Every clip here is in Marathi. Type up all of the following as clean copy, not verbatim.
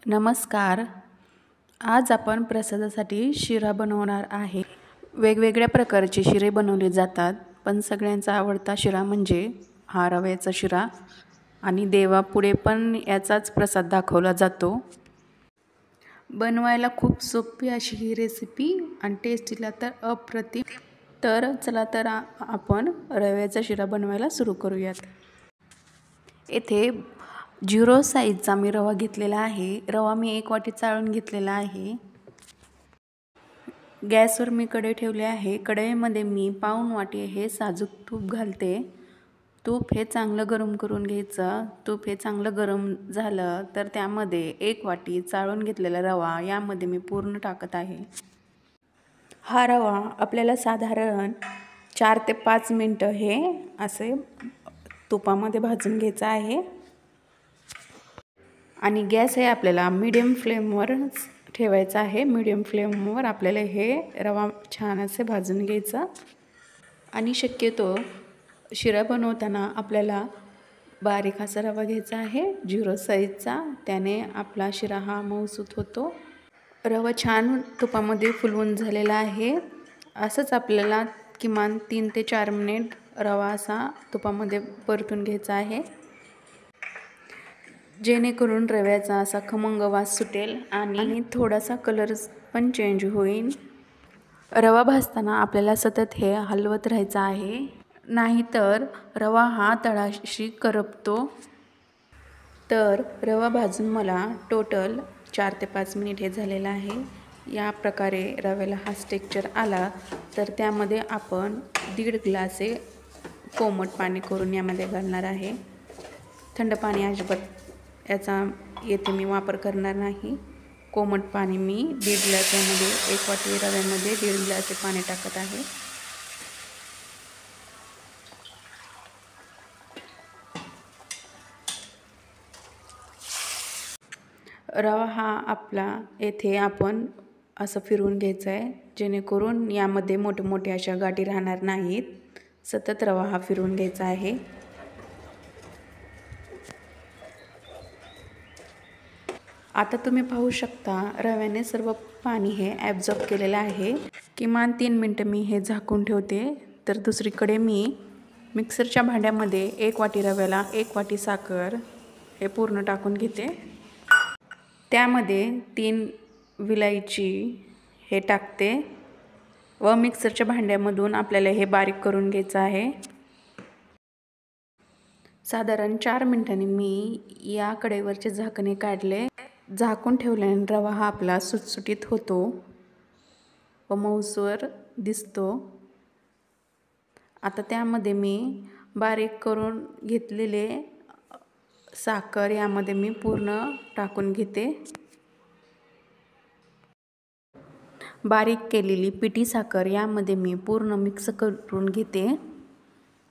नमस्कार. आज आपण प्रसादासाठी शिरा बनवणार आहे. वेगवेगळ्या प्रकारचे शिरे बनवले जातात, पण सगळ्यांचा आवडता शिरा म्हणजे हा रव्याचा शिरा आणि देवापुढे पण याचाच प्रसाद दाखवला जातो. बनवायला खूप सोपी अशी ही रेसिपी आणि टेस्टीला तर अप्रतिम. तर चला तर आपण रव्याचा शिरा बनवायला सुरू करूयात. येथे 0 साईजचा मी रवा घेतलेला आहे. रवा मी 1 वाटी चाळून घेतलेला आहे. गॅसवर मी कढई ठेवली आहे. कढईमध्ये मी पाऊण वाटी हे साजूक तूप घालते. तूप हे चांगलं गरम करून घ्यायचं. तूप हे चांगलं गरम झालं तर त्यामध्ये 1 वाटी चाळून घेतलेला रवा यामध्ये मी पूर्ण टाकत आहे. हा रवा आपल्याला साधारण 4 ते 5 मिनटं हे असे तुपामध्ये भाजून घ्यायचं आहे. आणि गॅस हे आपल्याला मीडियम फ्लेमवरच ठेवायचा आहे. मीडियम फ्लेमवर आपल्याला हे रवा छान असे भाजून घ्यायचं. आणि शक्यतो शिरा बनवताना आपल्याला बारीक असा रवा घ्यायचा आहे 0 साईजचा. त्याने आपला शिरा हा मऊसूत होतो. रवा छान तुपामध्ये फुलवून झालेला आहे. असंच आपल्याला किमान 3 ते 4 मिनिट रवा असा तुपामध्ये परतून घ्यायचा आहे, जेणेकरून रव्याचा असा खमंग वास सुटेल आणि थोडासा कलर पण चेंज होईल. रवा भाजताना आपल्याला सतत हे हलवत राहायचं आहे, नाहीतर रवा हा तळाशी करपतो. तर रवा भाजून मला टोटल 4 ते 5 मिनिट हे झालेलं आहे. या प्रकारे रव्याला हा टेक्स्चर आला तर त्यामध्ये आपण 1.5 ग्लास कोमट पाणी करून यामध्ये घालणार आहे. थंड पाणी अजिबात याचा येथे मी वापर करणार नाही. कोमट पाणी मी 1.5 ग्लासामध्ये 1 वाटी रव्यामध्ये 1.5 ग्लास पाणी टाकत आहे. रवा हा आपला येथे आपण असं फिरवून घ्यायचं आहे, जेणेकरून यामध्ये मोठे मोठे अशा गाठी राहणार नाहीत. सतत रवा हा फिरवून घ्यायचा आहे. आता तुम्ही पाहू शकता रव्याने सर्व पाणी हे ॲब्झॉर्ब केलेलं आहे. किमान 3 मिनटं मी हे झाकून ठेवते. तर दुसरीकडे मी मिक्सरच्या भांड्यामध्ये 1 वाटी रव्याला 1 वाटी साखर हे पूर्ण टाकून घेते. त्यामध्ये 3 विलायची हे टाकते व मिक्सरच्या भांड्यामधून आपल्याला हे बारीक करून घ्यायचं आहे. साधारण 4 मिनिटांनी मी या कढईवरचे झाकणे काढले. झाकून ठेवल्याने रवा हा आपला सुटसुटीत होतो व मऊसर दिसतो. आता त्यामध्ये मी बारीक करून घेतलेले साखर यामध्ये मी पूर्ण टाकून घेते. बारीक केलेली पिठी साखर यामध्ये मी पूर्ण मिक्स करून घेते.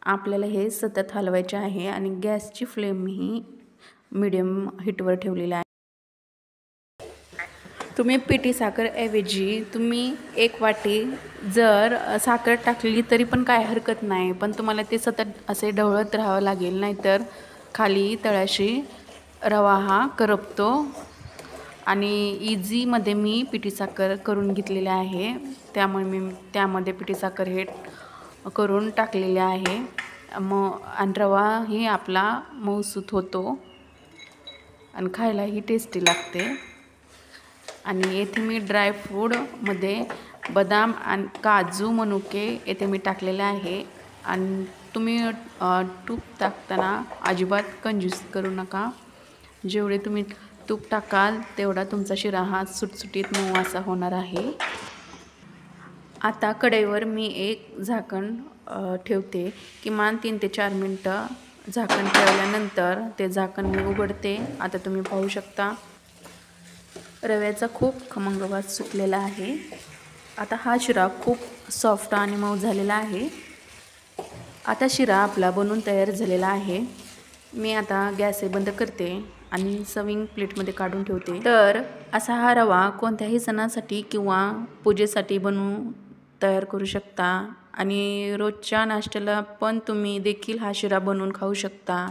आपल्याला हे सतत हलवायचे आहे आणि गॅसची फ्लेम ही मीडियम हीटवर ठेवलेली आहे. तुम्ही पिठी साखर ऐवजी तुम्ही 1 वाटी जर साखर टाकली तरी पण काय हरकत नाही, पण तुम्हाला ते सतत असे ढवळत राहावं लागेल, नाहीतर खाली तळाशी रवा हा करपतो. आणि इझीमध्ये मी पिठी साखर करून घेतलेली आहे, त्यामुळे मी त्यामध्ये पिठी साखर हे करून टाकलेले आहे. आणि रवा ही आपला मऊसूत होतो आणि खायलाही टेस्टी लागते. आणि येथे मी ड्रायफ्रूटमध्ये बदाम आणि काजू मनुके येथे मी टाकलेले आहे. आणि तुम्ही तूप टाकताना अजिबात कंजूस करू नका. जेवढे तुम्ही तूप टाकाल तेवढा तुमचा शिरा हा सुटसुटीत मऊ असा होणार आहे. आता कढईवर मी एक झाकण ठेवते. किमान 3 ते 4 मिनटं झाकण ठेवल्यानंतर ते झाकण मी उघडते. आता तुम्ही पाहू शकता रव्याचा खूप खमंग वास सुटलेला आहे. आता हा शिरा खूप सॉफ्ट आणि मऊ झालेला आहे. आता शिरा आपला बनून तयार झालेला आहे. मी आता गॅस बंद करते आणि सर्विंग प्लेटमध्ये काढून ठेवते. तर असा हा रवा कोणत्याही सणासाठी किंवा पूजेसाठी बनवून तयार करू शकता आणि रोजच्या नाश्त्याला पण तुम्ही देखील हा शिरा बनवून खाऊ शकता.